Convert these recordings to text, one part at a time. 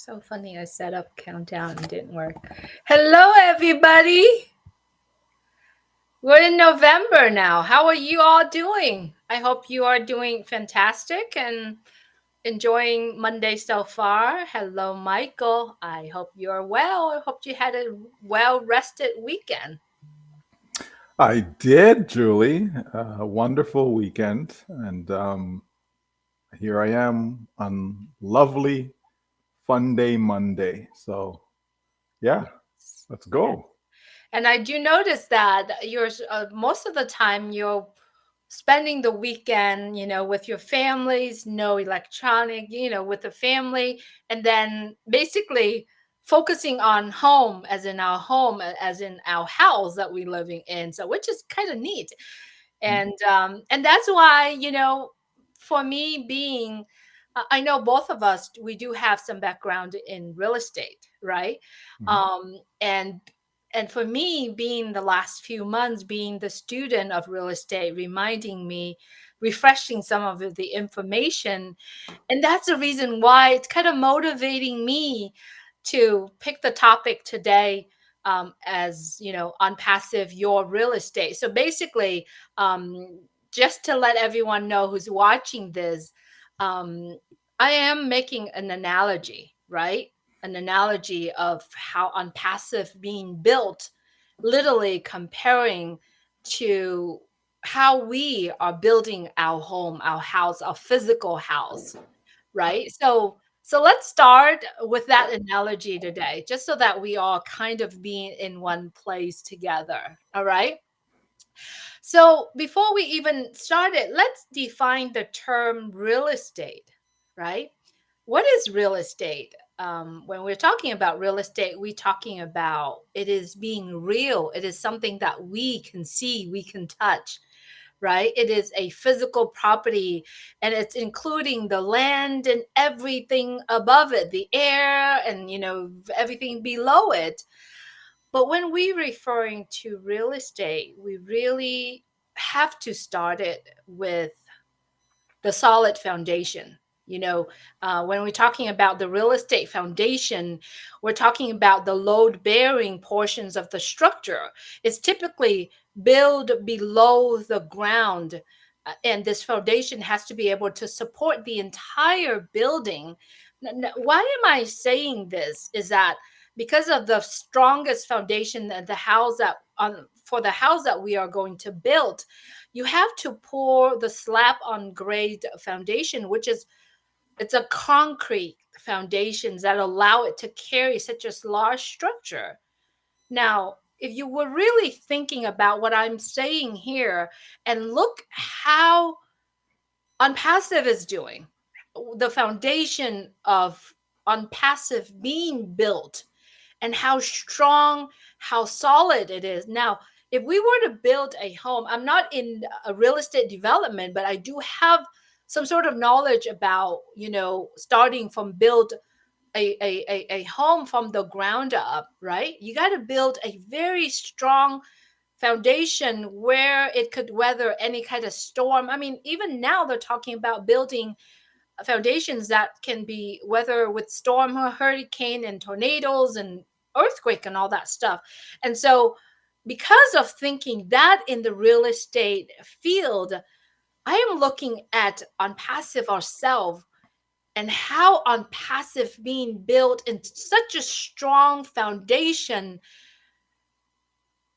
So funny. I set up countdown and didn't work. Hello, everybody. We're in November now. How are you all doing? I hope you are doing fantastic and enjoying Monday so far. Hello, Michael. I hope you're well. I hope you had a well rested weekend. I did, Julie. A wonderful weekend. And here I am on lovely Fun Day Monday. So, yeah, let's Yeah. go. And I do notice that you're most of the time you're spending the weekend, with your families, no electronic, with the family, and then basically focusing on home, as in our home, as in our house that we're living in. So, which is kind of neat, and that's why for me being I know both of us, we do have some background in real estate, right? Mhm. And for me, being the last few months being the student of real estate, reminding me, refreshing some of the information, and that's the reason why it's kind of motivating me to pick the topic today, as on passive your real estate. So basically, um, just to let everyone know who's watching this, um, I am making an analogy, right? An analogy of how on passive being built, literally comparing to how we are building our home, our house, our physical house, right? So let's start with that analogy today, just so that we all kind of being in one place together. All right. So before we even started, let's define the term real estate, right? What is real estate? When we're talking about real estate, we're talking about it is being real. It is something that we can see, we can touch, right? It is a physical property, and it's including the land and everything above it, the air, and everything below it. But when we're referring to real estate, we really have to start it with the solid foundation. When we're talking about the real estate foundation, we're talking about the load bearing portions of the structure. It's typically built below the ground. And this foundation has to be able to support the entire building. Why am I saying this? Is that because of the strongest foundation that the house that for the house that we are going to build, you have to pour the slab on grade foundation, which is it's a concrete foundations that allow it to carry such a large structure. Now, if you were really thinking about what I'm saying here and look how Unpassive is doing, the foundation of Unpassive being built, and how strong, how solid it is. Now, if we were to build a home, I'm not in a real estate development, but I do have some sort of knowledge about, starting from build a home from the ground up, right? You got to build a very strong foundation where it could weather any kind of storm. I mean, even now they're talking about building foundations that can be weather with storm or hurricane and tornadoes and earthquake and all that stuff. And so because of thinking that in the real estate field, I am looking at on passive ourselves and how on passive being built in such a strong foundation,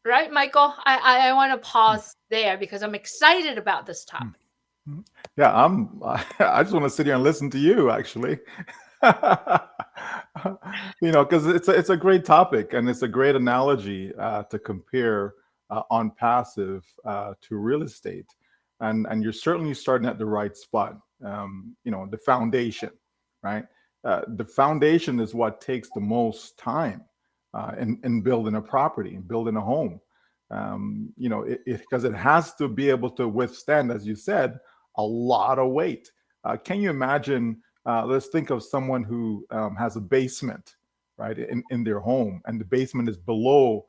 right, Michael? I want to pause there because I'm excited about this topic. Mhm. Yeah, I just want to sit here and listen to you, actually. Because it's a great topic and it's a great analogy to compare on passive to real estate, and you're certainly starting at the right spot. The foundation, right? The foundation is what takes the most time in building a property, in building a home. Because it has to be able to withstand, as you said, a lot of weight. Can you imagine? Let's think of someone who has a basement, right, in their home, and the basement is below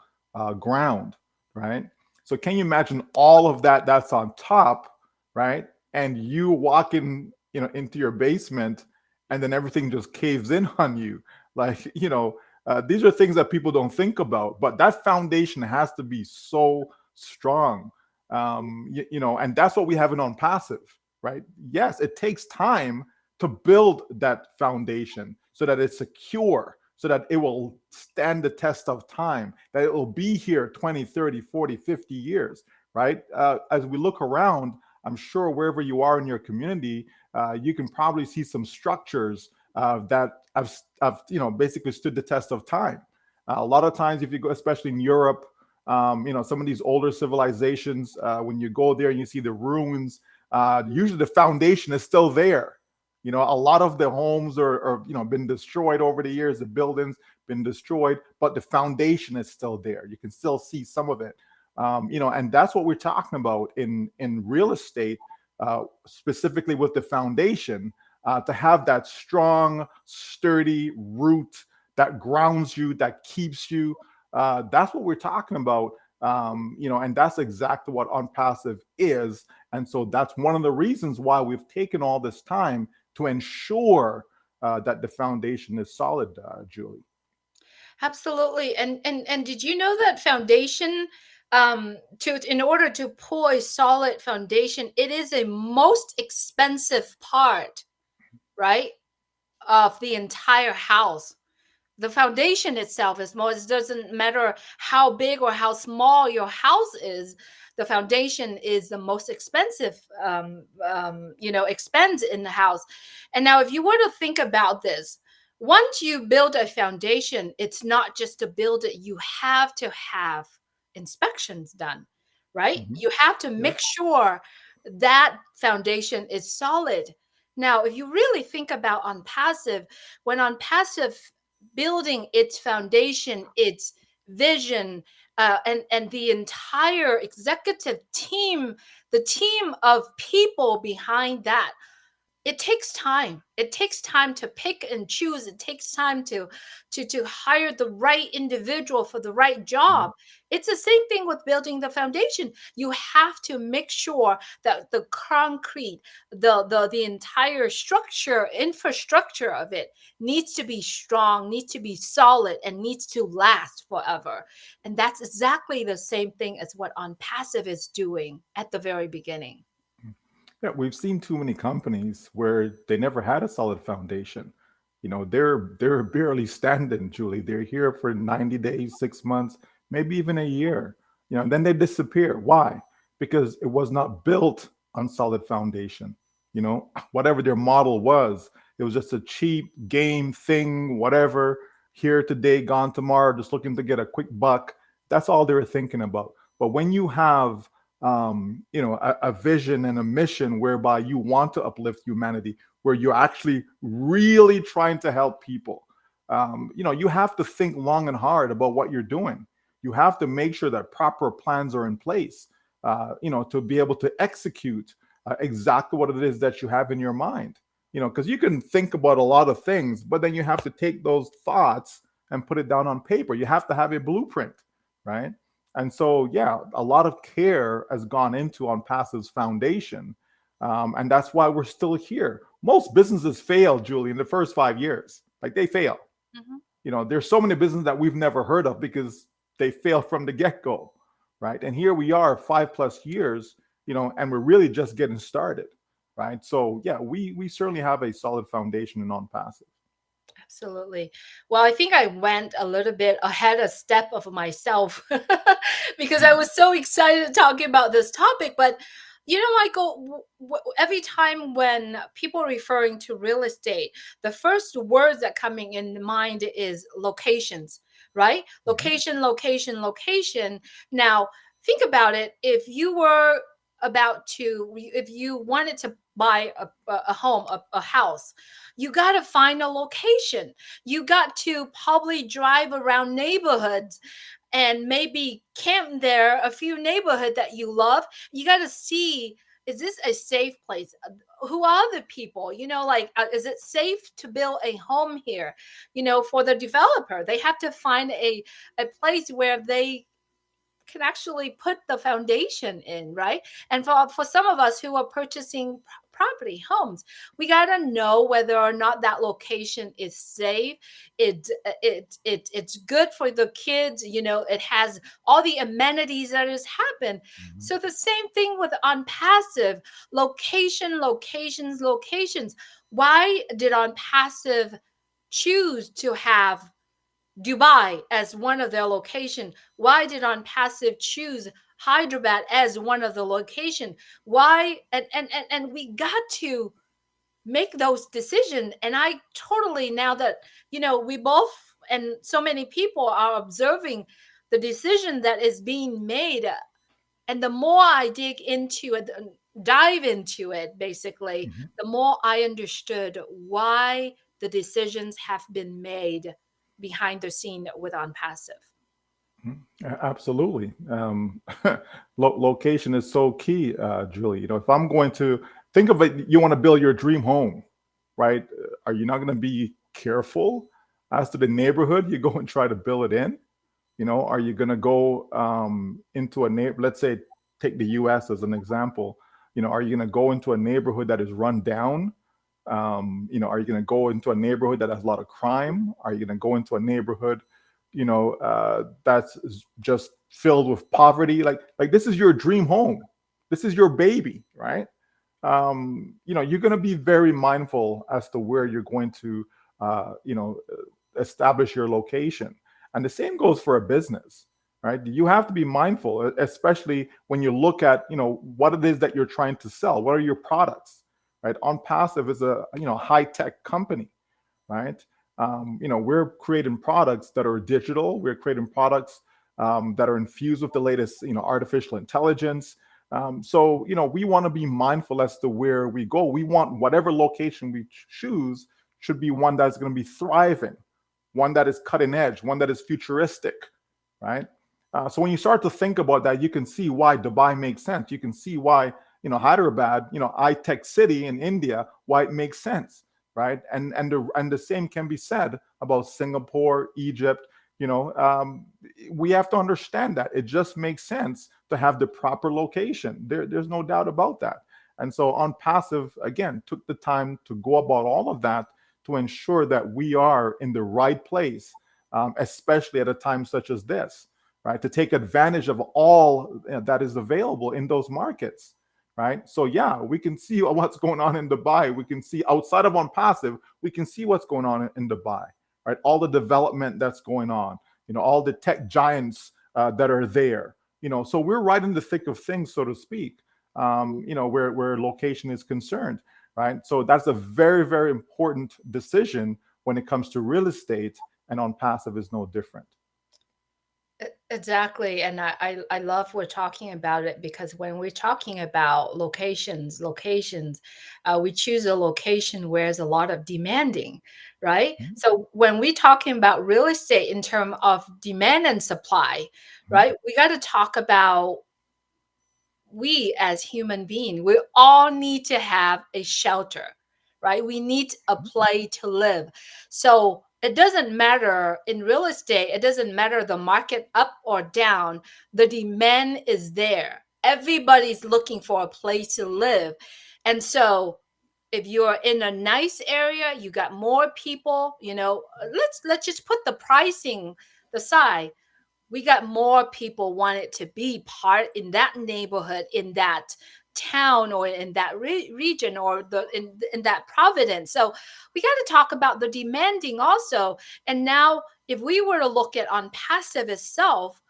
ground, right? So can you imagine all of that that's on top, right? And you walk in, into your basement, and then everything just caves in on you. Like, these are things that people don't think about, but that foundation has to be so strong. And that's what we have in On Passive, right? Yes, it takes time to build that foundation so that it's secure, so that it will stand the test of time, that it will be here 20, 30, 40, 50 years, right? As we look around, I'm sure wherever you are in your community, you can probably see some structures that have basically stood the test of time. A lot of times, if you go, especially in Europe, some of these older civilizations, when you go there and you see the ruins, usually the foundation is still there. A lot of the homes are been destroyed over the years. The buildings been destroyed, but the foundation is still there. You can still see some of it. And that's what we're talking about in real estate, specifically with the foundation, to have that strong, sturdy root that grounds you, that keeps you. That's what we're talking about. And that's exactly what Unpassive is. And so that's one of the reasons why we've taken all this time to ensure that the foundation is solid, Julie. Absolutely. And did you know that foundation, to in order to pull a solid foundation, it is a most expensive part, right, of the entire house. The foundation itself is more, it doesn't matter how big or how small your house is. The foundation is the most expensive, expense in the house. And now if you were to think about this, once you build a foundation, it's not just to build it, you have to have inspections done, right? Mm-hmm. You have to Yep. make sure that foundation is solid. Now if you really think about On Passive, when On Passive building its foundation, its vision, and the entire executive team, the team of people behind that, it takes time. It takes time to pick and choose. It takes time to hire the right individual for the right Mm-hmm. job. It's the same thing with building the foundation. You have to make sure that the concrete, the entire structure, infrastructure of it needs to be strong, needs to be solid, and needs to last forever. And that's exactly the same thing as what On Passive is doing at the very beginning. Yeah, we've seen too many companies where they never had a solid foundation. They're barely standing, Julie. They're here for 90 days, 6 months, maybe even a year. And then they disappear. Why? Because it was not built on solid foundation. Whatever their model was, it was just a cheap game thing, whatever. Here today, gone tomorrow, just looking to get a quick buck. That's all they were thinking about. But when you have a vision and a mission whereby you want to uplift humanity, where you're actually really trying to help people. You have to think long and hard about what you're doing. You have to make sure that proper plans are in place, to be able to execute exactly what it is that you have in your mind. Because you can think about a lot of things, but then you have to take those thoughts and put it down on paper. You have to have a blueprint, right? And so, yeah, a lot of care has gone into On Passive's foundation. And that's why we're still here. Most businesses fail, Julie, in the first 5 years. Like they fail. Mhm. There's so many businesses that we've never heard of because they fail from the get go, right? And here we are 5+ years, and we're really just getting started, right? So, yeah, we certainly have a solid foundation in On Passive. Absolutely. Well, I think I went a little bit ahead a step of myself because I was so excited talking about this topic. But Michael, every time when people are referring to real estate, the first words that coming in mind is locations, right? Mhm. Location, location, location. Now, think about it. If you wanted to buy a home, a house, you got to find a location. You got to probably drive around neighborhoods and maybe camp there, a few neighborhood that you love. You got to see, is this a safe place? Who are the people? Like, is it safe to build a home here? For the developer, they have to find a place where they can actually put the foundation in, right? And for some of us who are purchasing property, homes. We got to know whether or not that location is safe. It's good for the kids. It has all the amenities that has happened. Mhm. So the same thing with on passive location, locations, locations. Why did on passive choose to have Dubai as one of their location? Why did on passive choose Hyderabad as one of the location? Why? And we got to make those decisions. And I totally, now that we both and so many people are observing the decision that is being made, and the more I dig into it, dive into it, basically, Mhm. the more I understood why the decisions have been made behind the scene with on passive. Mhm. Absolutely. Location is so key, Julie. If I'm going to think of it, you want to build your dream home, right? Are you not going to be careful as to the neighborhood you go and try to build it in? Are you going to go into a neighbor? Let's say, take the U.S. as an example. Are you going to go into a neighborhood that is run down? Are you going to go into a neighborhood that has a lot of crime? Are you going to go into a neighborhood, that's just filled with poverty? Like this is your dream home. This is your baby, right? You're going to be very mindful as to where you're going to, establish your location. And the same goes for a business, right? You have to be mindful, especially when you look at, what it is that you're trying to sell. What are your products, right? On Passive is a, high tech company, right? We're creating products that are digital. We're creating products that are infused with the latest, artificial intelligence. So, we want to be mindful as to where we go. We want whatever location we choose should be one that's going to be thriving, one that is cutting edge, one that is futuristic, right? So when you start to think about that, you can see why Dubai makes sense. You can see why, Hyderabad, high-tech city in India, why it makes sense, right? And the same can be said about Singapore, Egypt. We have to understand that it just makes sense to have the proper location. There's no doubt about that. And so on Passive, again, took the time to go about all of that to ensure that we are in the right place, especially at a time such as this, right? To take advantage of all that is available in those markets, right? So yeah, we can see what's going on in Dubai. We can see outside of on passive, we can see what's going on in Dubai, right? All the development that's going on, all the tech giants that are there, So we're right in the thick of things, so to speak, where location is concerned, right? So that's a very, very important decision when it comes to real estate, and on passive is no different. Exactly. And I love we're talking about it, because when we're talking about locations, we choose a location where there's a lot of demanding, right? Mhm. So when we're talking about real estate in terms of demand and supply, Mhm. right, we got to talk about, we as human beings, we all need to have a shelter, right? We need a place to live. So it doesn't matter in real estate, it doesn't matter the market up or down, the demand is there. Everybody's looking for a place to live. And so if you're in a nice area, you got more people, let's just put the pricing aside. We got more people wanted to be part in that neighborhood, in that town, or in that region, or in that providence. So we got to talk about the demanding also. And now if we were to look at on passive itself,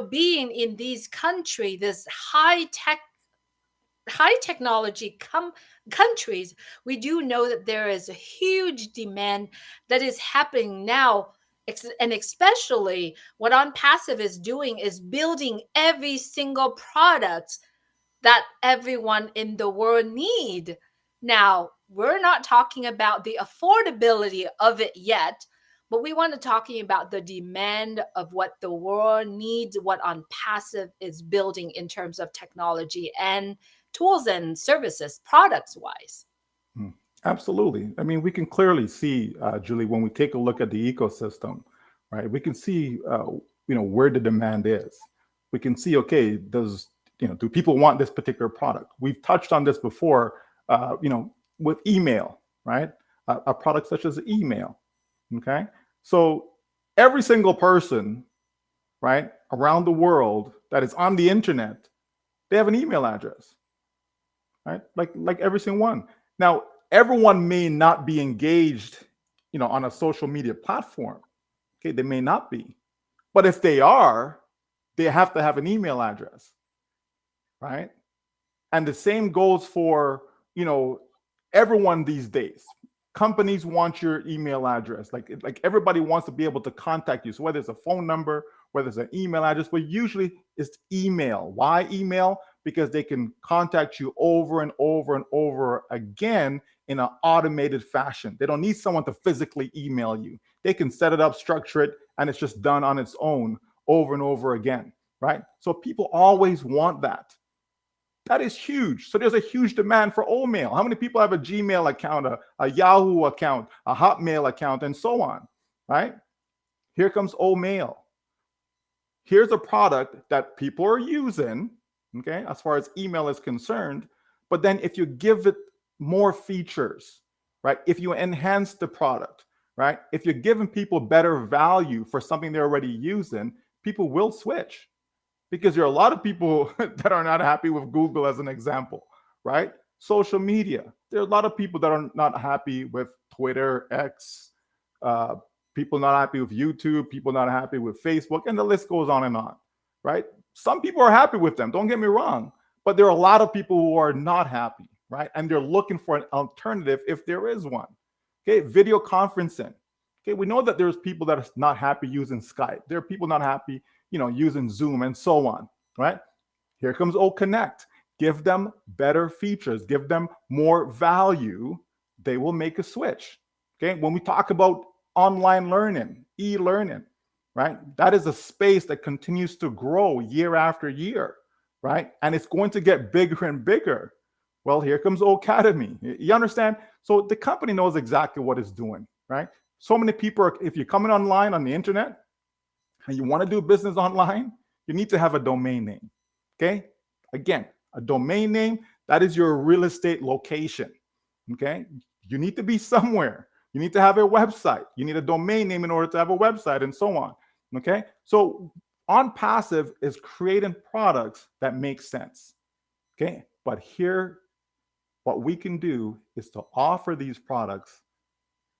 being in these country, this high technology countries, we do know that there is a huge demand that is happening now. And especially what on passive is doing is building every single product that everyone in the world need. Now, we're not talking about the affordability of it yet, but we want to talking about the demand of what the world needs, what on passive is building in terms of technology and tools and services, products wise. Mm. Absolutely. I mean, we can clearly see, Julie, when we take a look at the ecosystem, right? We can see, where the demand is. We can see, okay, do people want this particular product? We've touched on this before with email, right? A product such as email. Okay, so every single person, right, around the world that is on the internet, they have an email address, right? Like every single one. Now, everyone may not be engaged, on a social media platform. Okay, they may not be, but if they are, they have to have an email address, right? And the same goes for, you know everyone these days. Companies want your email address. Like everybody wants to be able to contact you, so whether it's a phone number, whether it's an email address, but usually it's email. Why email? Because they can contact you over and over and over again in an automated fashion. They don't need someone to physically email you. They can set it up, structure it, and it's just done on its own over and over again, right? So people always want that. That is huge. So there's a huge demand for mail. How many people have a Gmail account, a Yahoo account, a Hotmail account, and so on, right? Here comes mail. Here's a product that people are using, okay, as far as email is concerned. But then if you give it more features, right? If you enhance the product, right? If you're giving people better value for something they're already using, people will switch, because there are a lot of people that are not happy with Google, as an example, right? Social media. There are a lot of people that are not happy with Twitter, X, uh, people not happy with YouTube, people not happy with Facebook, and the list goes on, right? Some people are happy with them, don't get me wrong, but there are a lot of people who are not happy, right? And they're looking for an alternative if there is one. Okay, video conferencing. Okay, we know that there's people that are not happy using Skype. There are people not happy, using Zoom and so on, right? Here comes Connect. Give them better features, give them more value. They will make a switch. Okay, when we talk about online learning, e-learning, right? That is a space that continues to grow year after year, right? And it's going to get bigger and bigger. Well, here comes Academy. You understand? So the company knows exactly what it's doing, right? So many people are, if you're coming online on the internet and you want to do business online, you need to have a domain name. Okay? Again, a domain name, that is your real estate location. Okay? You need to be somewhere. You need to have a website. You need a domain name in order to have a website, and so on. Okay? So Onpassive is creating products that make sense. Okay? But here, what we can do is to offer these products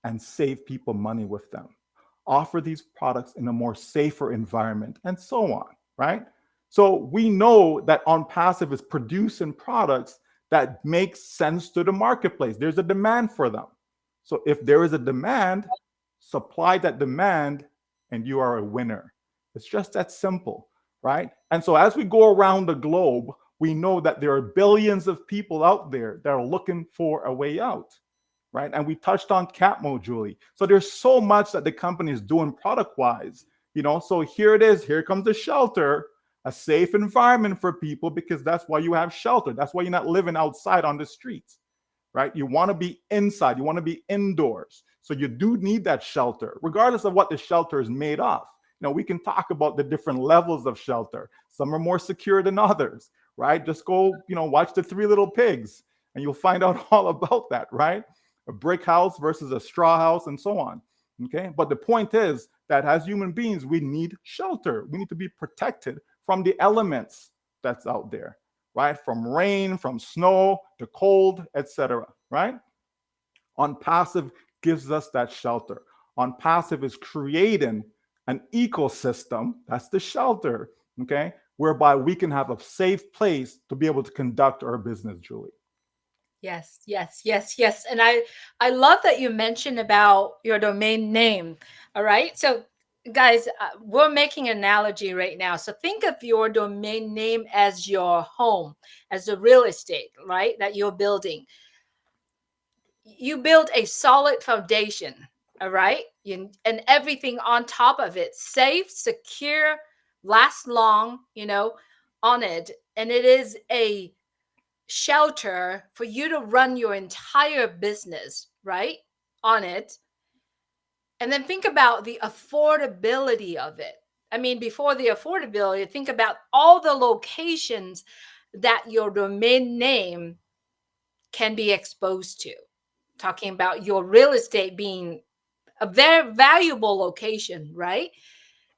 and save people money with them. Offer these products in a more safer environment, and so on, right? So we know that Onpassive is producing products that make sense to the marketplace. There's a demand for them. So if there is a demand, supply that demand, and you are a winner. It's just that simple, right? And so as we go around the globe, we know that there are billions of people out there that are looking for a way out, right? And we touched on Catmo, Julie. So there's so much that the company is doing product wise, So here it is. Here comes the shelter, a safe environment for people, because that's why you have shelter. That's why you're not living outside on the streets, right? You want to be inside. You want to be indoors. So you do need that shelter, regardless of what the shelter is made of. We can talk about the different levels of shelter. Some are more secure than others, right? Just go, watch the Three Little Pigs, and you'll find out all about that, right? A brick house versus a straw house, and so on. Okay. But the point is that as human beings, we need shelter. We need to be protected from the elements that's out there, right? From rain, from snow, to cold, etc. Right? Onpassive gives us that shelter. Onpassive is creating an ecosystem, that's the shelter, okay, whereby we can have a safe place to be able to conduct our business, Julie. Yes, yes, yes, yes. And I love that you mentioned about your domain name. All right. So guys, we're making an analogy right now. So think of your domain name as your home, as the real estate, right? That you're building. You build a solid foundation, all right? And everything on top of it, safe, secure, lasts long, on it. And it is a shelter for you to run your entire business, right? On it. And then think about the affordability of it. I mean, before the affordability, think about all the locations that your domain name can be exposed to. Talking about your real estate being a very valuable location, right?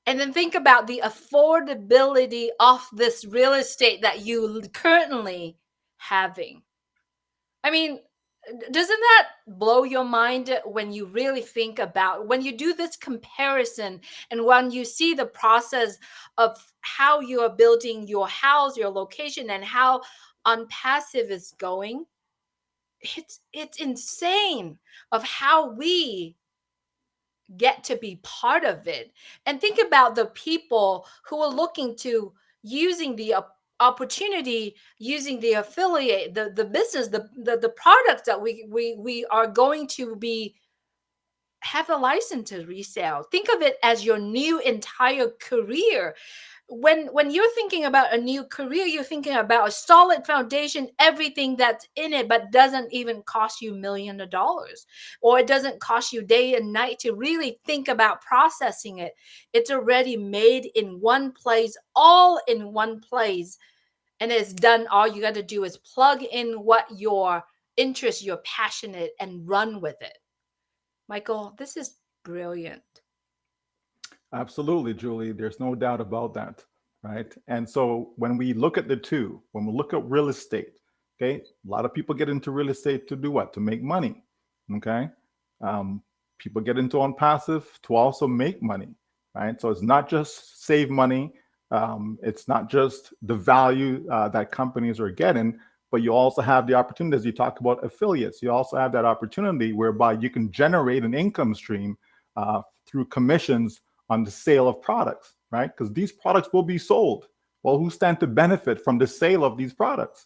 And then think about the affordability of this real estate that you currently having. I mean, doesn't that blow your mind when you really think about when you do this comparison and when you see the process of how you are building your house, your location, and how Unpassive is going? It's insane of how we get to be part of it. And think about the people who are looking to using the opportunity, using the affiliate, the business, the products that we are going to be have a license to resell. Think of it as your new entire career. When you're thinking about a new career, you're thinking about a solid foundation, everything that's in it, but doesn't even cost you millions of dollars, or it doesn't cost you day and night to really think about processing it. It's already made in one place, all in one place, and it's done. All you got to do is plug in what your interest, you're passionate, and run with it. Michael, this is brilliant. Absolutely, Julie. There's no doubt about that, right? And so when we look at the two, when we look at real estate, okay, a lot of people get into real estate to do what? To make money, okay? Um, People get into on passive to also make money, right? So it's not just save money, it's not just the value that companies are getting, but you also have the opportunity, as you talk about affiliates, you also have that opportunity whereby you can generate an income stream through commissions on the sale of products, right? Because these products will be sold. Well, who stand to benefit from the sale of these products?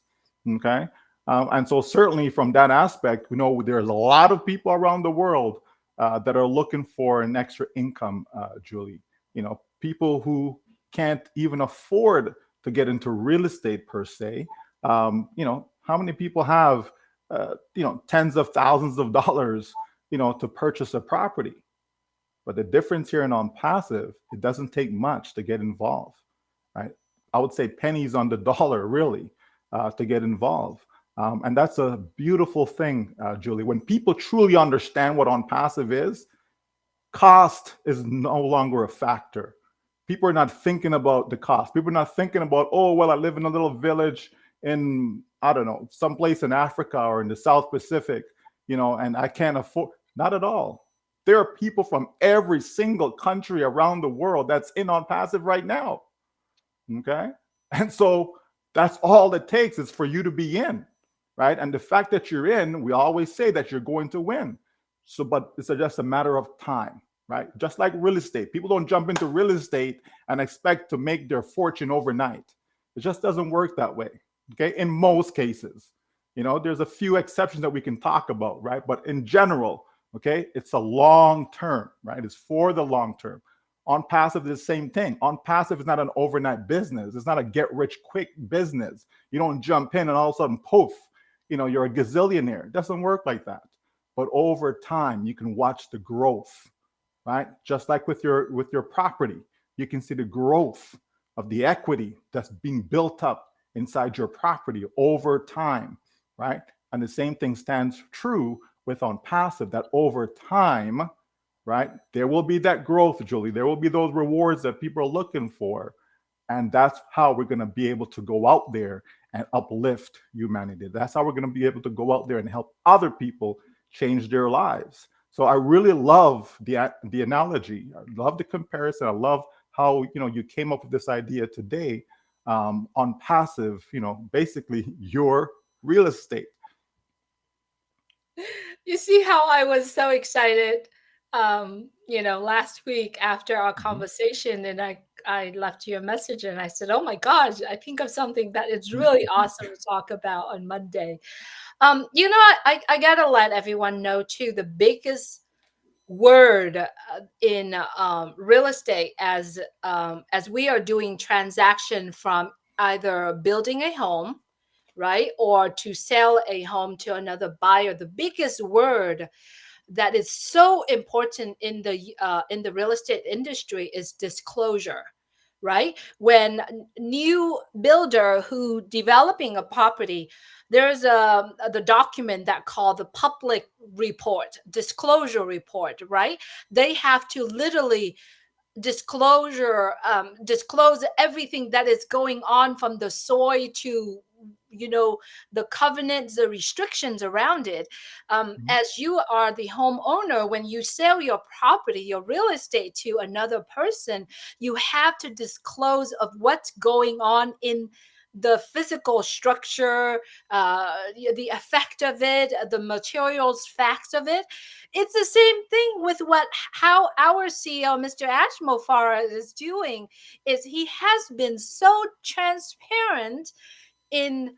Okay. And so, certainly from that aspect, we know there's a lot of people around the world that are looking for an extra income, Julie. People who can't even afford to get into real estate per se. How many people have, tens of thousands of dollars, to purchase a property? But the difference here in on passive, it doesn't take much to get involved, right? I would say pennies on the dollar, really, to get involved. And that's a beautiful thing, Julie. When people truly understand what on passive is, cost is no longer a factor. People are not thinking about the cost. People are not thinking about, oh, well, I live in a little village in, I don't know, someplace in Africa or in the South Pacific, and I can't afford. Not at all. There are people from every single country around the world that's in on passive right now. Okay. And so that's all it takes is for you to be in, right? And the fact that you're in, we always say that you're going to win. So, but it's just a matter of time, right? Just like real estate. People don't jump into real estate and expect to make their fortune overnight. It just doesn't work that way. Okay. In most cases, there's a few exceptions that we can talk about, right? But in general, okay, it's a long term, right? It's for the long term. On passive is the same thing. On passive is not an overnight business. It's not a get rich quick business. You don't jump in and all of a sudden, poof, you're a gazillionaire. It doesn't work like that. But over time, you can watch the growth, right? Just like with your property, you can see the growth of the equity that's being built up inside your property over time, right? And the same thing stands true with on passive, that over time, right, there will be that growth, Julie. There will be those rewards that people are looking for. And that's how we're going to be able to go out there and uplift humanity. That's how we're going to be able to go out there and help other people change their lives. So I really love the analogy. I love the comparison. I love how you came up with this idea today on passive. Basically your real estate. You see how I was so excited, last week after our Mhm. conversation, and I left you a message and I said, "Oh my gosh, I think of something that is really awesome to talk about on Monday." I gotta let everyone know too, the biggest word in real estate, as we are doing transaction from either building a home, right, or to sell a home to another buyer. The biggest word that is so important in the real estate industry is disclosure, right? When new builder who developing a property, there's the document that called the public report, disclosure report, right? They have to literally disclose everything that is going on, from the soil to, you know, the covenants, the restrictions around it. Mhm. As you are the homeowner, when you sell your property, your real estate to another person, you have to disclose of what's going on in the physical structure, the effect of it, the materials facts of it. It's the same thing with what how our CEO, Mr. Ashmofara, is doing. Is he has been so transparent in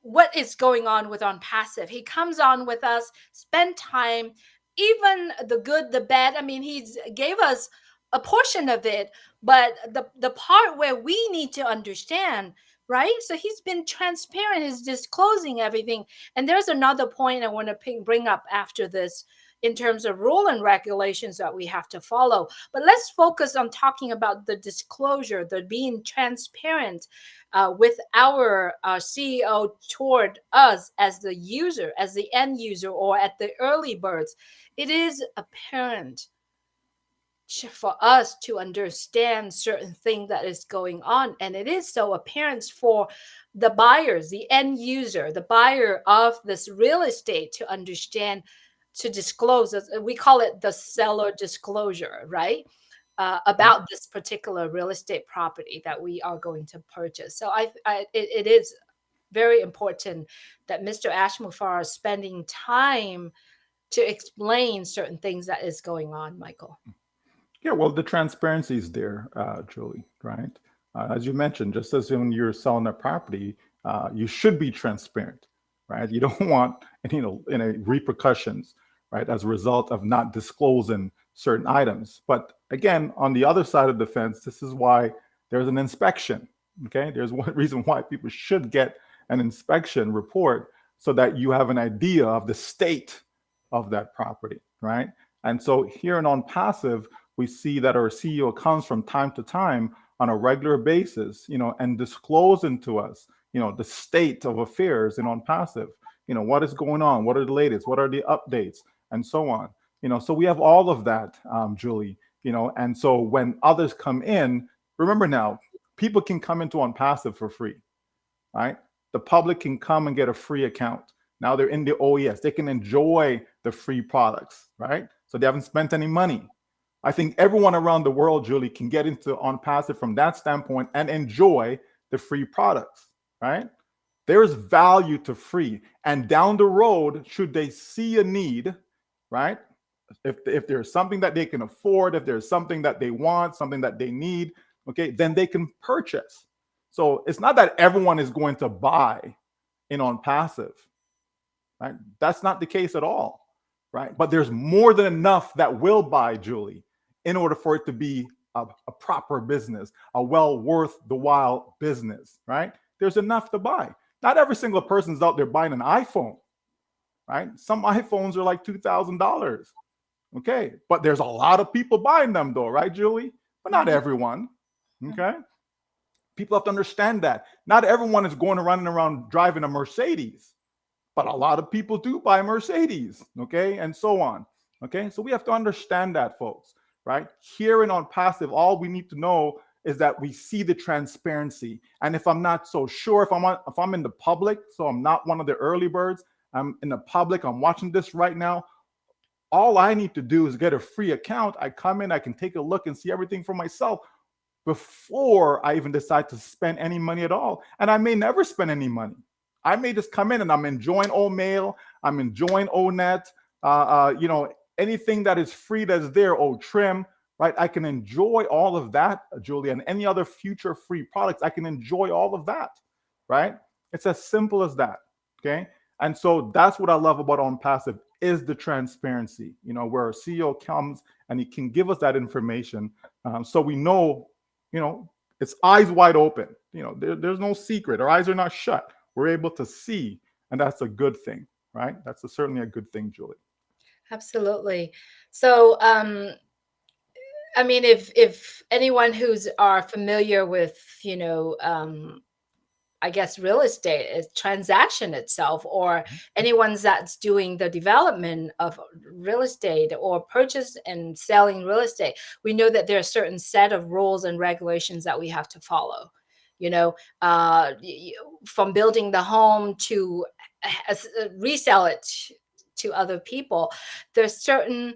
what is going on with On Passive. He comes on with us, spend time, even the good, the bad. I mean, he's gave us a portion of it, but the part where we need to understand, right? So he's been transparent, he's disclosing everything. And there's another point I want to bring up after this in terms of rule and regulations that we have to follow. But let's focus on talking about the disclosure, the being transparent with our CEO toward us as the user, as the end user, or at the early birds. It is apparent for us to understand certain thing that is going on, and it is so apparent for the buyers, the end user, the buyer of this real estate to understand, to disclose. We call it the seller disclosure, right? Mhm. About this particular real estate property that we are going to purchase. So it is very important that Mr. Ashmufar is spending time to explain certain things that is going on, Michael. Yeah, well, the transparency is there, Julie, right? As you mentioned, just as when you're selling a property, you should be transparent, right? You don't want any, any repercussions, right, as a result of not disclosing certain items. But again, on the other side of the fence, this is why there's an inspection. Okay, there's one reason why people should get an inspection report so that you have an idea of the state of that property, right? And so here in On Passive, we see that our CEO comes from time to time on a regular basis, and disclosing to us, the state of affairs in On Passive, what is going on, what are the latest, what are the updates, and so on. So we have all of that, Julie, and so when others come in, remember now, people can come into On Passive for free, right? The public can come and get a free account. Now they're in the OES. They can enjoy the free products, right? So they haven't spent any money. I think everyone around the world, Julie, can get into On Passive from that standpoint and enjoy the free products, right? There's value to free. And down the road, should they see a need, right? If there's something that they can afford, if there's something that they want, something that they need, okay, then they can purchase. So it's not that everyone is going to buy in On Passive, right? That's not the case at all, right? But there's more than enough that will buy, Julie, in order for it to be a proper business, a well worth the while business, right? There's enough to buy. Not every single person's out there buying an iPhone, right? Some iPhones are like $2,000. Okay. But there's a lot of people buying them though, right, Julie? But not Mhm. everyone. Okay. People have to understand that. Not everyone is going around driving a Mercedes, but a lot of people do buy Mercedes, okay, and so on. Okay, so we have to understand that, folks, right? Here in On Passive, all we need to know is that we see the transparency. And if I'm not so sure, if I'm in the public, so I'm not one of the early birds, I'm in the public, I'm watching this right now. All I need to do is get a free account. I come in, I can take a look and see everything for myself before I even decide to spend any money at all. And I may never spend any money. I may just come in and I'm enjoying old mail, I'm enjoying ONet, anything that is free that's there, old trim, right? I can enjoy all of that, Julia, and any other future free products. I can enjoy all of that, right? It's as simple as that, okay? And so that's what I love about On Passive is the transparency, where a CEO comes and he can give us that information, so we know, you know, it's eyes wide open. There's no secret. Our eyes are not shut. We're able to see, and that's a good thing, right? Certainly a good thing, Julie. Absolutely. So, I mean, if anyone who's are familiar with, you know, I guess real estate is transaction itself, or anyone that's doing the development of real estate or purchase and selling real estate, we know that there are certain set of rules and regulations that we have to follow. You know, from building the home to resell it to other people, there's certain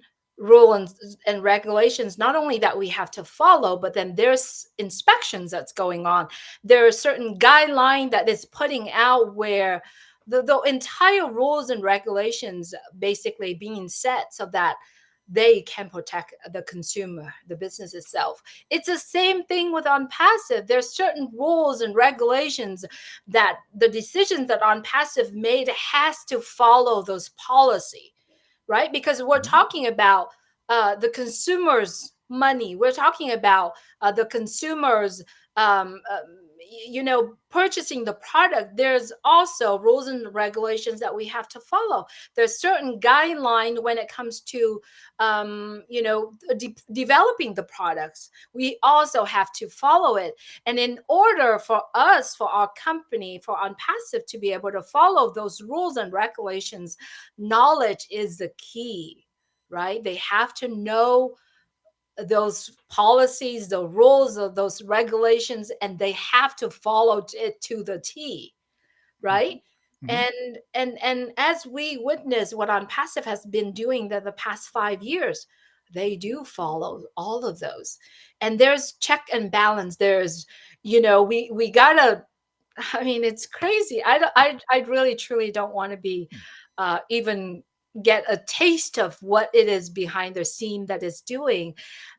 and regulations not only that we have to follow, but then there's inspections that's going on. There are certain guideline that is putting out where the entire rules and regulations basically being set so that they can protect the consumer, the business itself. It's the same thing with Onpassive. There's certain rules and regulations that the decisions that Onpassive made has to follow those policy, right? Because we're Mhm. talking about the consumer's money. We're talking about the consumer's, purchasing the product. There's also rules and regulations that we have to follow. There's certain guideline when it comes to, developing the products. We also have to follow it. And in order for us, for our company, for Onpassive to be able to follow those rules and regulations, knowledge is the key, right? They have to know those policies, the rules of those regulations, and they have to follow it to the T, right? Mhm. And as we witness what Onpassive has been doing the past 5 years, they do follow all of those. And there's check and balance. There's, we gotta, I mean, it's crazy. I really truly don't want to be even get a taste of what it is behind the scene that is doing.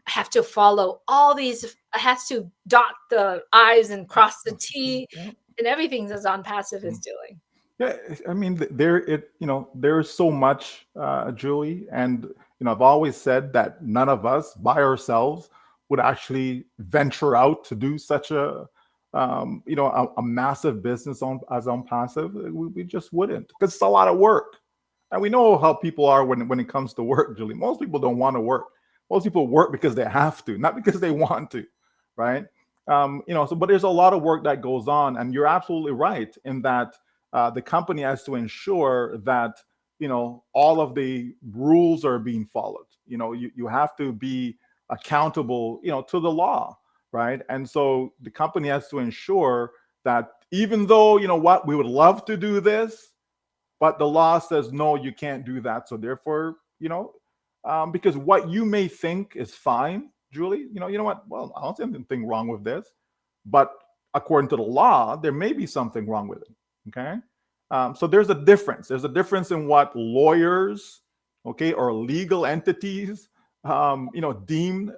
I have to follow all these, I have to dot the I's and cross the T Yeah. and everything that Onpassive is Mm. doing. Yeah, I mean, there is so much, Julie, and I've always said that none of us by ourselves would actually venture out to do such a massive business on passive. We just wouldn't, because it's a lot of work, and we know how people are when it comes to work, Julie. Most people don't want to work. Most people work because they have to, not because they want to, right? So but there's a lot of work that goes on, and you're absolutely right in that the company has to ensure that all of the rules are being followed. You have to be accountable to the law, right? And so the company has to ensure that, even though what, we would love to do this, but the law says no, you can't do that. So therefore, because what you may think is fine, Julie, what, well, I don't see anything wrong with this, but according to the law, there may be something wrong with it. Okay. So there's a difference. There's a difference in what lawyers, okay, or legal entities, deem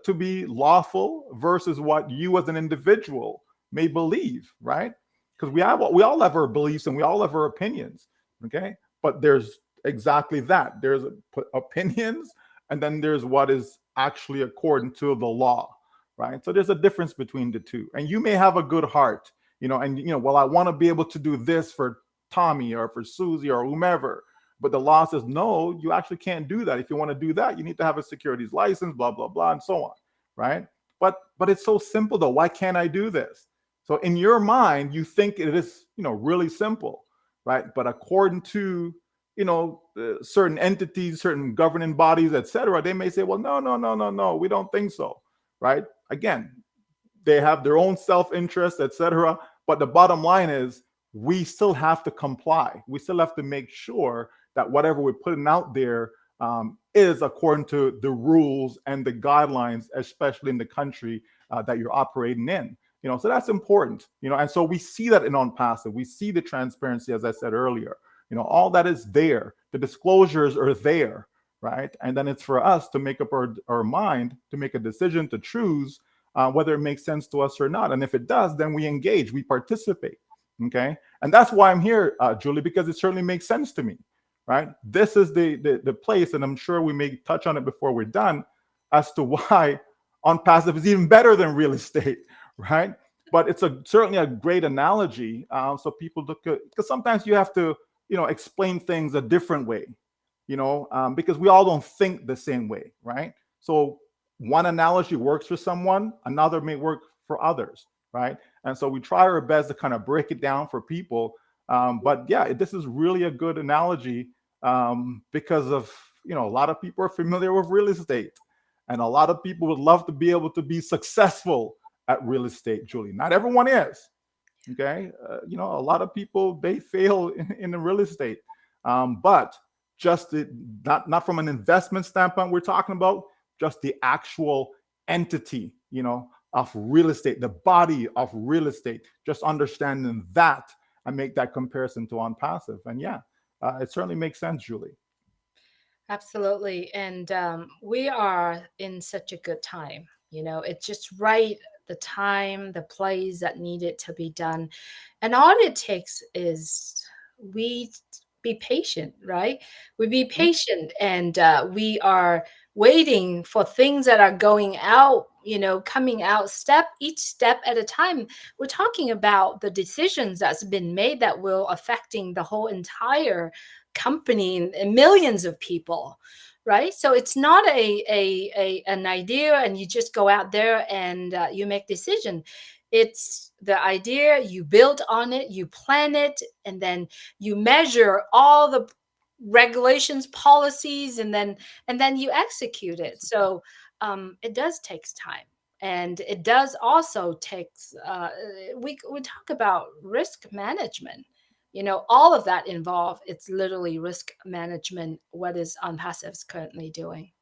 to be lawful versus what you as an individual may believe, right? Because we all have our beliefs and we all have our opinions, okay? But there's exactly that. There's opinions, and then there's what is actually according to the law, right? So there's a difference between the two. And you may have a good heart, and well, I want to be able to do this for Tommy or for Susie or whomever. But the law says, no, you actually can't do that. If you want to do that, you need to have a securities license, blah, blah, blah, and so on, right? But it's so simple though. Why can't I do this? So in your mind, you think it is, really simple, right? But according to, certain entities, certain governing bodies, etc., they may say, well, no, no, no, no, no, we don't think so, right? Again, they have their own self-interest, etc. But the bottom line is, we still have to comply. We still have to make sure that whatever we're putting out there is according to the rules and the guidelines, especially in the country that you're operating in. So that's important. And so we see that in Onpassive. We see the transparency, as I said earlier. All that is there. The disclosures are there, right? And then it's for us to make up our mind, to make a decision, to choose whether it makes sense to us or not. And if it does, then we engage, we participate. Okay. And that's why I'm here, Julie, because it certainly makes sense to me, right? This is the place, and I'm sure we may touch on it before we're done, as to why Onpassive is even better than real estate, right? But it's certainly a great analogy. So people look at, because sometimes you have to, explain things a different way, because we all don't think the same way, right? So one analogy works for someone, another may work for others, right? And so we try our best to kind of break it down for people. But yeah, this is really a good analogy because of, a lot of people are familiar with real estate, and a lot of people would love to be able to be successful at real estate, Julie. Not everyone is. Okay, a lot of people, they fail in the real estate, but just not from an investment standpoint we're talking about, just the actual entity, of real estate, the body of real estate. Just understanding that and make that comparison to on passive, and yeah, it certainly makes sense, Julie. Absolutely. And we are in such a good time. It's just right, the time, the plays that needed to be done. And all it takes is we be patient, right? We be Mhm. patient, and we are waiting for things that are going out, coming out each step at a time. We're talking about the decisions that's been made that will affecting the whole entire company and millions of people, right? So it's not an idea and you just go out there and you make decision. It's the idea, you build on it, you plan it, and then you measure all the regulations, policies, and then you execute it. So it does takes time, and it does also takes we talk about risk management. All of that involved, it's literally risk management, what is Onpassive currently doing.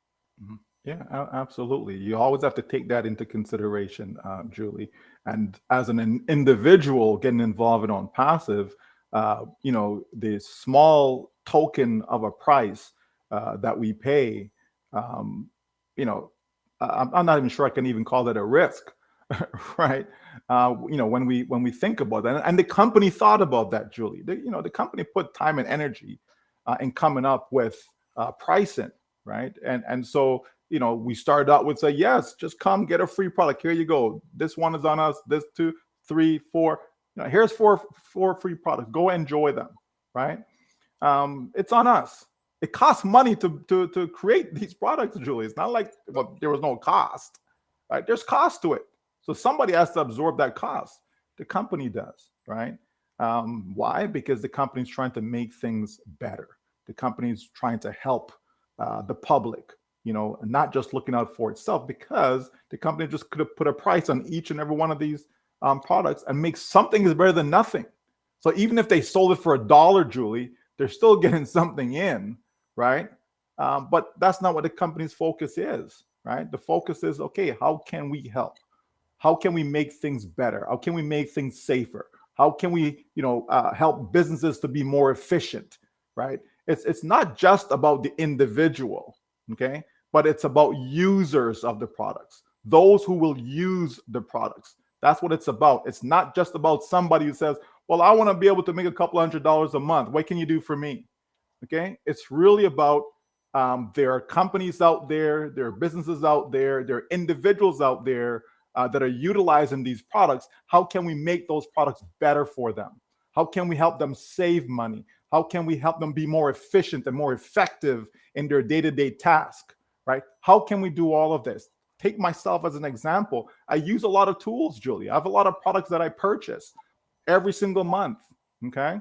Mhm. Yeah, absolutely. You always have to take that into consideration, Julie. And as an individual getting involved in on passive, the small token of a price that we pay, um, you know, I'm not even sure I can even call that a risk, right? When we think about that, and the company thought about that, Julie. The company put time and energy in coming up with pricing, right? And so we started out with say, yes, just come get a free product. Here you go. This one is on us. This two, three, four. Here's four free products. Go enjoy them, right? It's on us. It costs money to create these products, Julie. It's not like there was no cost, right? There's cost to it. So somebody has to absorb that cost. The company does, right? Why? Because the company's trying to make things better. The company's trying to help the public, not just looking out for itself, because the company just could have put a price on each and every one of these products and make something is better than nothing. So even if they sold it for $1, Julie, they're still getting something in, right? But that's not what the company's focus is, right? The focus is, okay, how can we help? How can we make things better? How can we make things safer? How can we, help businesses to be more efficient, right? It's not just about the individual, okay, but it's about users of the products, those who will use the products. That's what it's about. It's not just about somebody who says, well, I want to be able to make a couple $100s a month. What can you do for me? Okay, it's really about there are companies out there, there are businesses out there are individuals out there that are utilizing these products. How can we make those products better for them? How can we help them save money? How can we help them be more efficient and more effective in their day-to-day task, right? How can we do all of this? Take myself as an example. I use a lot of tools, Julie. I have a lot of products that I purchase every single month. Okay.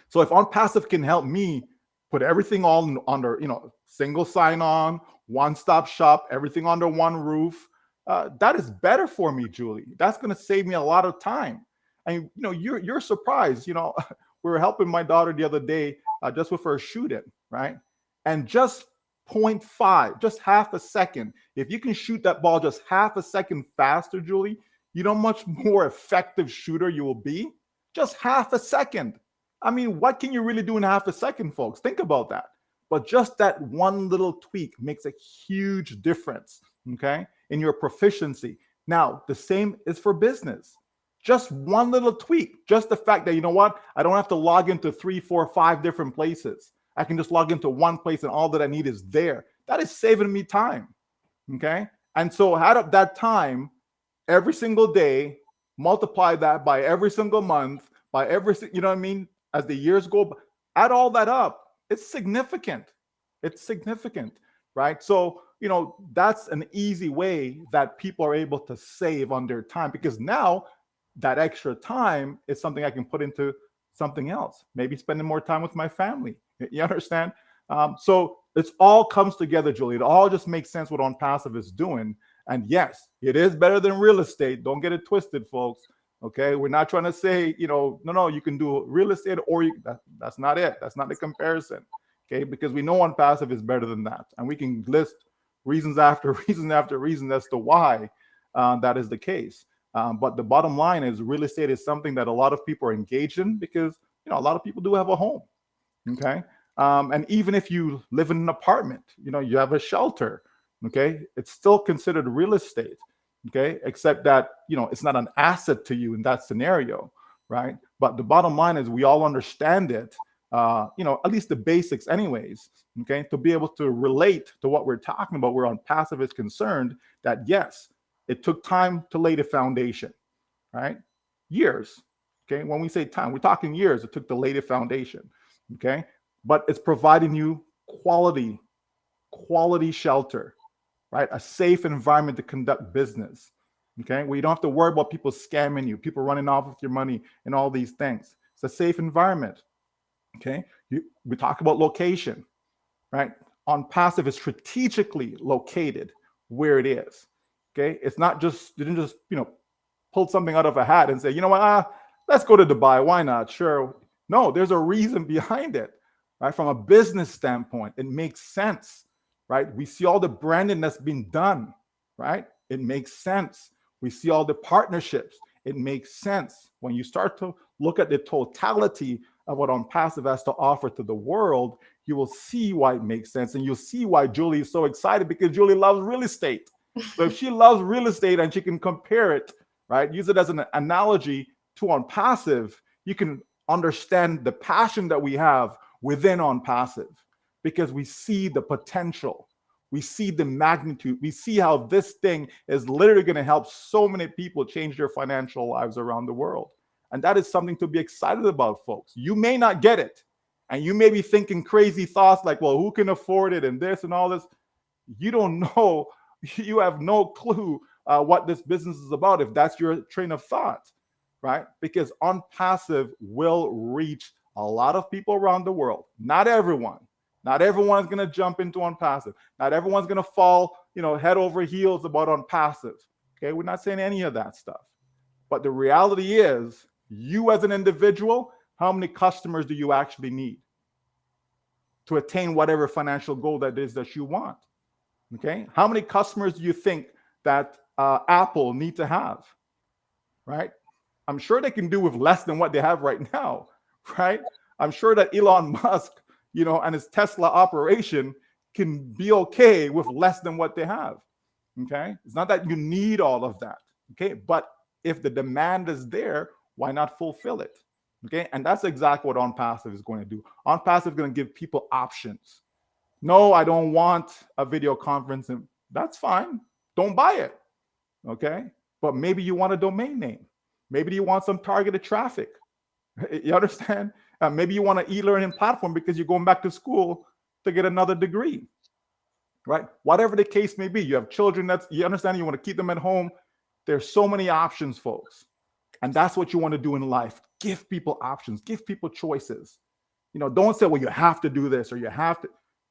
So if OnPassive can help me put everything all under, single sign-on, one-stop shop, everything under one roof, that is better for me, Julie. That's going to save me a lot of time. And you're surprised. We were helping my daughter the other day just with her shooting, right? And just point 0.5, just half a second. If you can shoot that ball just half a second faster, Julie, much more effective shooter you will be. Just half a second. I mean, what can you really do in half a second, folks? Think about that. But just that one little tweak makes a huge difference, okay, in your proficiency. Now, the same is for business. Just one little tweak, just the fact that, I don't have to log into 3, 4, 5 different places. I can just log into one place and all that I need is there. That is saving me time, okay? And so add up that time every single day, multiply that by every single month, by every, you know what I mean? As the years go, add all that up. It's significant. It's significant, right? So that's an easy way that people are able to save on their time, because now that extra time is something I can put into something else, maybe spending more time with my family. You understand? So it's all comes together, Julie. It all just makes sense what On Passive is doing. And yes, it is better than real estate. Don't get it twisted, folks. Okay, we're not trying to say, no, you can do real estate, or that's not it. That's not the comparison. Okay, because we know On Passive is better than that, and we can list reasons after reason after reason as to why that is the case. But the bottom line is, real estate is something that a lot of people are engaged in, because a lot of people do have a home. Okay, and even if you live in an apartment, you have a shelter. Okay, it's still considered real estate. Okay, except that it's not an asset to you in that scenario, right? But the bottom line is, we all understand it, at least the basics anyways. Okay, to be able to relate to what we're talking about where On Passive is concerned, that yes, it took time to lay the foundation, right? Years. Okay, when we say time, we're talking years. It took to lay the foundation. Okay, but it's providing you quality shelter, right? A safe environment to conduct business. Okay, where you don't have to worry about people scamming you, people running off with your money, and all these things. It's a safe environment. Okay, we talk about location, right? On Passive is strategically located where it is. Okay, it's not just, you didn't just pull something out of a hat and say, you know what, let's go to Dubai. Why not? Sure. No, there's a reason behind it, right? From a business standpoint, it makes sense, right? We see all the branding that's been done, right? It makes sense. We see all the partnerships. It makes sense. When you start to look at the totality of what On Passive has to offer to the world, you will see why it makes sense. And you'll see why Julie is so excited, because Julie loves real estate. So if she loves real estate and she can compare it, right, use it as an analogy to On Passive, you can understand the passion that we have within On Passive, because we see the potential. We see the magnitude. We see how this thing is literally going to help so many people change their financial lives around the world. And that is something to be excited about, folks. You may not get it. And you may be thinking crazy thoughts like, well, who can afford it and this and all this? You don't know. You have no clue what this business is about if that's your train of thought, right? Because On Passive will reach a lot of people around the world. Not everyone. Not everyone's going to jump into On Passive. Not everyone's going to fall, head over heels about On Passive. Okay, we're not saying any of that stuff. But the reality is, you as an individual, how many customers do you actually need to attain whatever financial goal that is that you want? Okay, how many customers do you think that Apple need to have? Right? I'm sure they can do with less than what they have right now. Right? I'm sure that Elon Musk, and his Tesla operation can be okay with less than what they have. Okay, it's not that you need all of that. Okay, but if the demand is there, why not fulfill it? Okay, and that's exactly what On Passive is going to do. On Passive is going to give people options. No, I don't want a video conference, and that's fine. Don't buy it. Okay, but maybe you want a domain name. Maybe you want some targeted traffic. You understand? Maybe you want an e-learning platform because you're going back to school to get another degree. Right? Whatever the case may be, you have children you understand, you want to keep them at home. There's so many options, folks. And that's what you want to do in life. Give people options, give people choices. Don't say, well, you have to do this or you have to.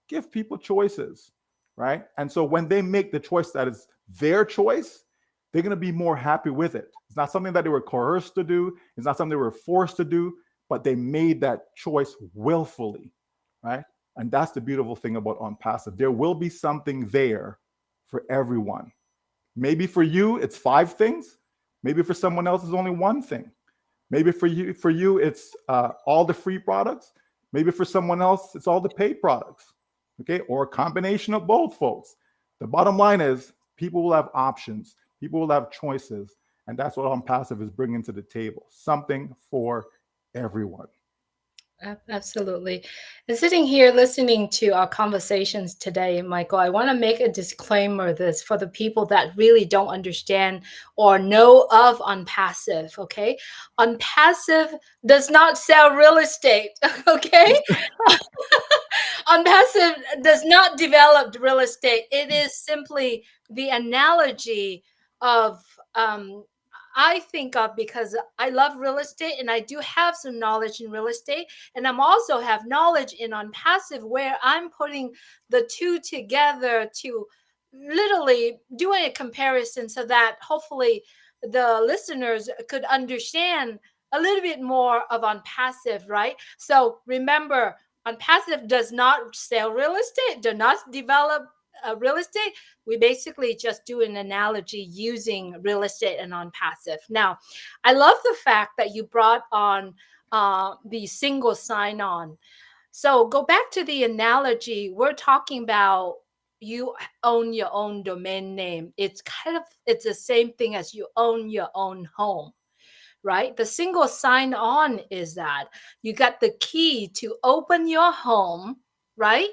Give people choices, right? And so when they make the choice that is their choice, they're going to be more happy with it. It's not something that they were coerced to do. It's not something they were forced to do, but they made that choice willfully, right? And that's the beautiful thing about On Passive. There will be something there for everyone. Maybe for you, it's 5 things. Maybe for someone else, it's only 1 thing. Maybe for you, it's all the free products. Maybe for someone else, it's all the paid products. Okay, or a combination of both, folks. The bottom line is, people will have options. People will have choices. And that's what On Passive is bringing to the table. Something for everyone. Absolutely. And sitting here listening to our conversations today, Michael, I want to make a disclaimer this for the people that really don't understand or know of Onpassive. Okay. Onpassive does not sell real estate. Okay. Onpassive does not develop real estate. It is simply the analogy of, um, I think of, because I love real estate and I do have some knowledge in real estate, and I'm also have knowledge in Onpassive, where I'm putting the two together to literally doing a comparison so that hopefully the listeners could understand a little bit more of Onpassive, right? So remember, Onpassive does not sell real estate, do not develop real estate. We basically just do an analogy using real estate and Onpassive. Now, I love the fact that you brought on the single sign on. So go back to the analogy. We're talking about you own your own domain name. It's the same thing as you own your own home, right? The single sign on is that you got the key to open your home, right?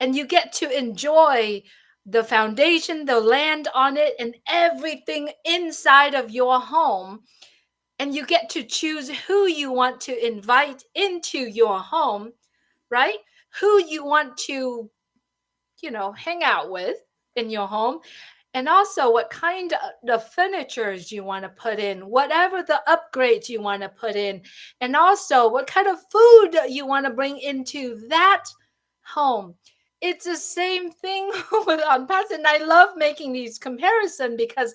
And you get to enjoy the foundation, the land on it, and everything inside of your home. And you get to choose who you want to invite into your home, right? Who you want to, hang out with in your home, and also what kind of the furnitures you want to put in, whatever the upgrades you want to put in, and also what kind of food you want to bring into that home. It's the same thing with Unpass, and I love making these comparison because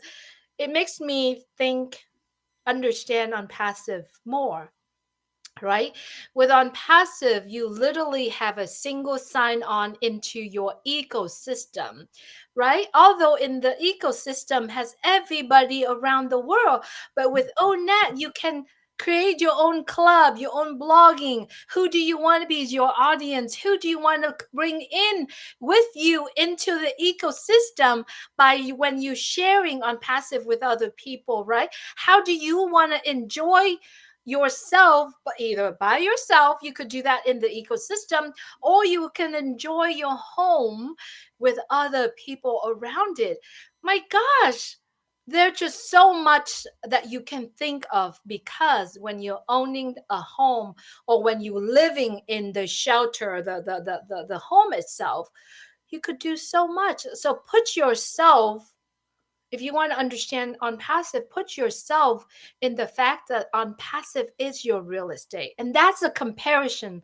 it makes me think, understand Unpassive more, right? With Onpassive, you literally have a single sign on into your ecosystem, right? Although in the ecosystem has everybody around the world, but with ONET, you can create your own club, your own blogging. Who do you want to be as your audience? Who do you want to bring in with you into the ecosystem by when you sharing on passive with other people, right? How do you want to enjoy yourself, but either by yourself, you could do that in the ecosystem, or you can enjoy your home with other people around it. My gosh, there's just so much that you can think of, because when you're owning a home, or when you're living in the shelter, the home itself, you could do so much. So put yourself, if you want to understand on passive, put yourself in the fact that on passive is your real estate. And that's a comparison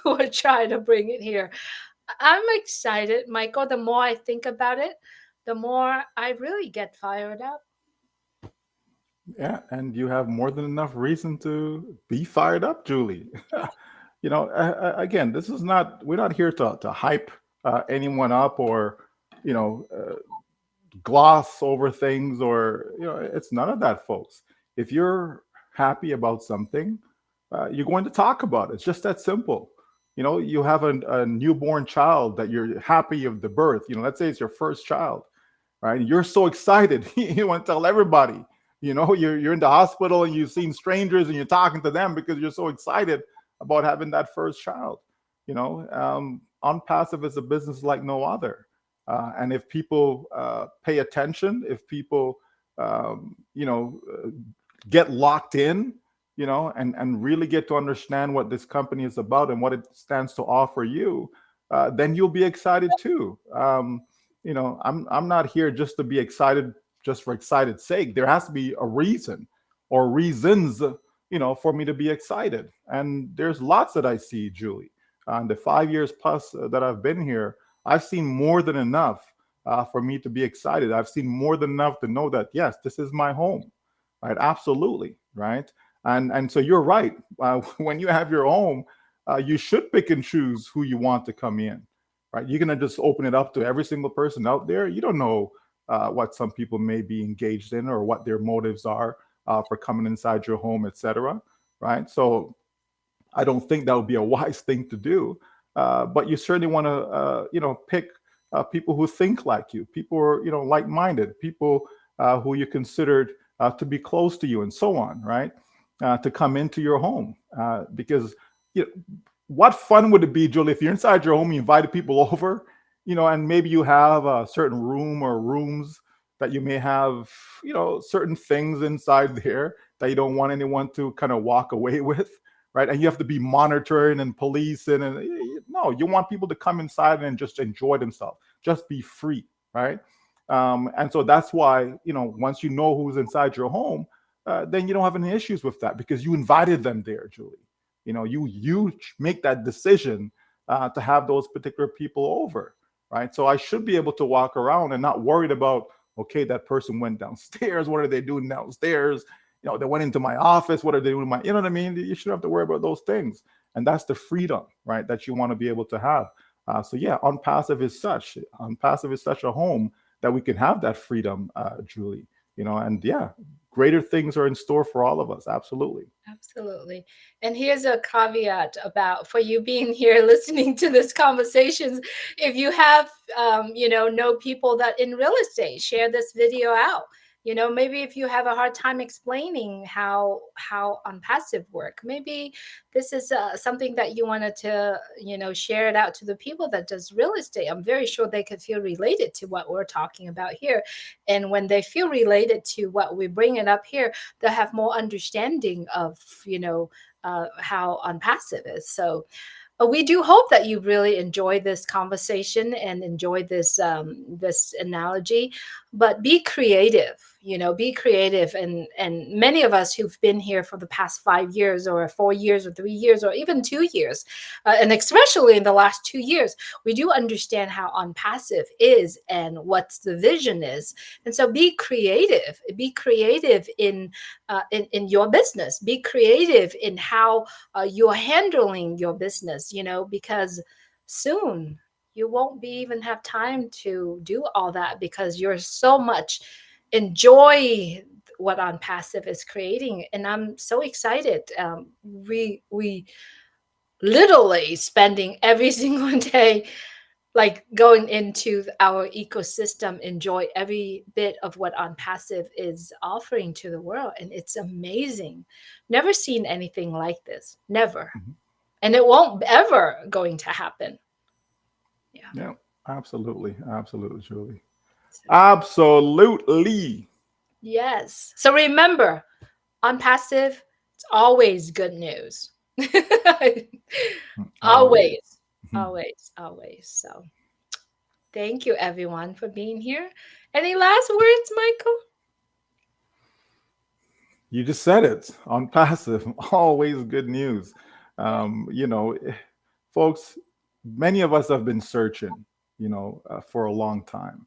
we're trying to bring it here. I'm excited, Michael. The more I think about it, the more I really get fired up. Yeah, and you have more than enough reason to be fired up, Julie. Again, this is not, we're not here to hype anyone up or, you know, uh, gloss over things, or, it's none of that, folks. If you're happy about something, you're going to talk about it. It's just that simple. You have a newborn child that you're happy of the birth. Let's say it's your first child, right? You're so excited. You want to tell everybody. You're in the hospital and you've seen strangers and you're talking to them because you're so excited about having that first child. Unpassive is a business like no other. And if people pay attention, if people, get locked in, and really get to understand what this company is about and what it stands to offer you, then you'll be excited too. I'm not here just to be excited just for excited's sake. There has to be a reason or reasons, for me to be excited. And there's lots that I see, Julie. In the 5 years plus that I've been here, I've seen more than enough for me to be excited. I've seen more than enough to know that yes, this is my home, right? Absolutely, right. And so you're right. When you have your home, you should pick and choose who you want to come in, right? You're gonna just open it up to every single person out there. You don't know what some people may be engaged in or what their motives are for coming inside your home, etc. Right. So I don't think that would be a wise thing to do. But you certainly want to, pick people who think like you, people who are, like-minded, people who you considered to be close to you, and so on, right? To come into your home, because you know, what fun would it be, Julie, if you're inside your home, you invited people over, and maybe you have a certain room or rooms that you may have, certain things inside there that you don't want anyone to kind of walk away with, right? And you have to be monitoring and policing, and no, you want people to come inside and just enjoy themselves, just be free, right? And so that's why, once you know who's inside your home, then you don't have any issues with that because you invited them there, Julie. You make that decision to have those particular people over, right? So I should be able to walk around and not worried about, okay, that person went downstairs. What are they doing downstairs? They went into my office. What are they doing? You know what I mean? You shouldn't have to worry about those things. And that's the freedom, right, that you want to be able to have. So yeah, Unpassive is such a home that we can have that freedom, Julie. And yeah, greater things are in store for all of us. Absolutely. Absolutely. And here's a caveat about for you being here listening to this conversations. If you have, know people that in real estate, share this video out. Maybe if you have a hard time explaining how Unpassive work, maybe this is something that you wanted to, share it out to the people that does real estate. I'm very sure they could feel related to what we're talking about here. And when they feel related to what we bring it up here, they'll have more understanding of how Unpassive is. So we do hope that you really enjoy this conversation and enjoy this analogy, but be creative. Be creative, and many of us who've been here for the past 5 years, or 4 years, or 3 years, or even 2 years, and especially in the last 2 years, we do understand how Unpassive is and what the vision is. And so, be creative. Be creative in your business. Be creative in how you're handling your business, because soon you won't be even have time to do all that because you're so much enjoy what Unpassive is creating. And I'm so excited. We literally spending every single day like going into our ecosystem, enjoy every bit of what Unpassive is offering to the world. And it's amazing. Never seen anything like this. Never. Mhm. And it won't ever going to happen. Yeah. Yeah, absolutely. Absolutely, Julie. So, Absolutely. yes. So remember, Unpassive, it's always good news. Always. Always, always, always. So thank you everyone for being here. Any last words, Michael? You just said it on passive. Always good news. Yeah. Um, you know, folks, many of us have been searching, for a long time,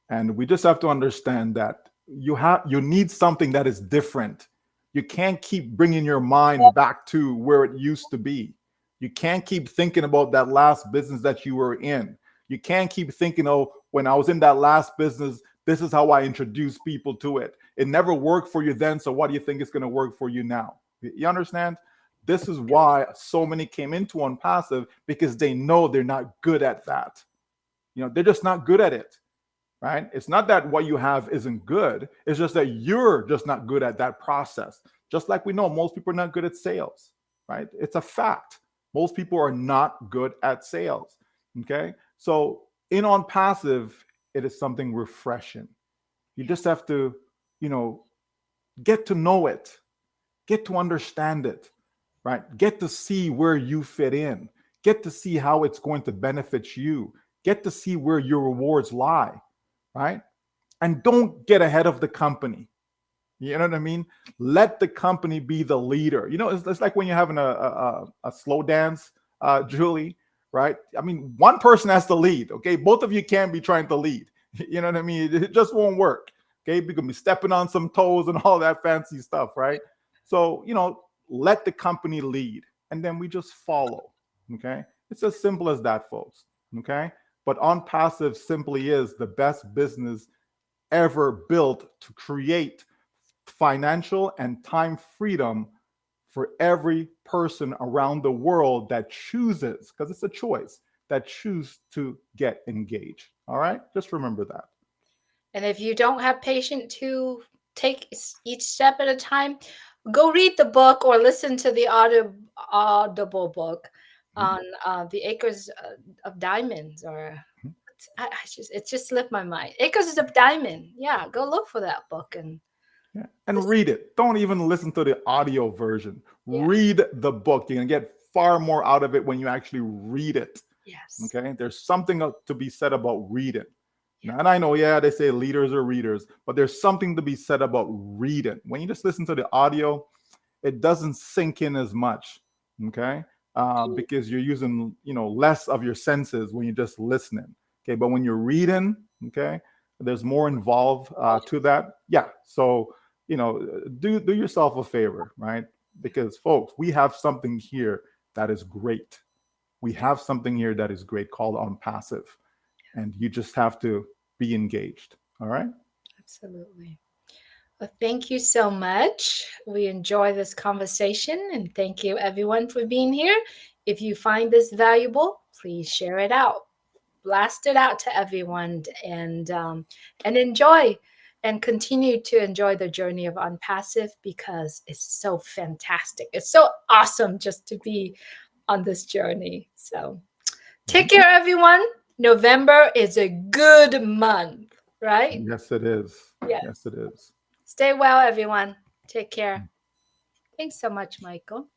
and we just have to understand that you need something that is different. You can't keep bringing your mind back to where it used to be. You can't keep thinking about that last business that you were in. You can't keep thinking, oh, when I was in that last business, this is how I introduced people to it. It never worked for you then, so what do you think is going to work for you now? You understand? This is why so many came into Unpassive, because they know they're not good at that. They're just not good at it, right? It's not that what you have isn't good. It's just that you're just not good at that process. Just like we know most people are not good at sales, right? It's a fact. Most people are not good at sales. Okay. So in Unpassive, it is something refreshing. You just have to, you know, get to know it, get to understand it, right? Get to see where you fit in, get to see how it's going to benefit you, get to see where your rewards lie, right? And don't get ahead of the company. You know what I mean? Let the company be the leader. It's like when you're having a slow dance, Julie, right? I mean, one person has to lead, okay? Both of you can't be trying to lead. You know what I mean? It just won't work, okay? You're going to be stepping on some toes and all that fancy stuff, right? So, let the company lead and then we just follow, okay? It's as simple as that, folks, okay? But On Passive simply is the best business ever built to create financial and time freedom for every person around the world that chooses, because it's a choice, that choose to get engaged. All right? Just remember that. And if you don't have patience to take each step at a time, go read the book or listen to the audible book Mhm. on the Acres of Diamonds. Or I just it just slipped my mind. Acres of Diamond. Yeah, go look for that book and Yeah. And This, read it. Don't even listen to the audio version. yeah. Read the book. You can get far more out of it when you actually read it. Yes. Okay. There's something to be said about reading. Yeah. Now, and I know, yeah, they say leaders are readers, but there's something to be said about reading. When you just listen to the audio, it doesn't sink in as much. Okay. Because you're using, less of your senses when you're just listening. Okay. But when you're reading, okay, there's more involved to that. Yeah. So, do yourself a favor, right? Because folks, we have something here that is great. We have something here that is great called Onpassive, and you just have to be engaged. All right. Absolutely. Well, thank you so much. We enjoy this conversation, and thank you everyone for being here. If you find this valuable, please share it out, blast it out to everyone, and enjoy and continue to enjoy the journey of Unpassive because it's so fantastic. It's so awesome just to be on this journey. So take care, everyone. November is a good month, right? Yes, it is. Yes. Yes, it is. Stay well, everyone. Take care. Thanks so much, Michael.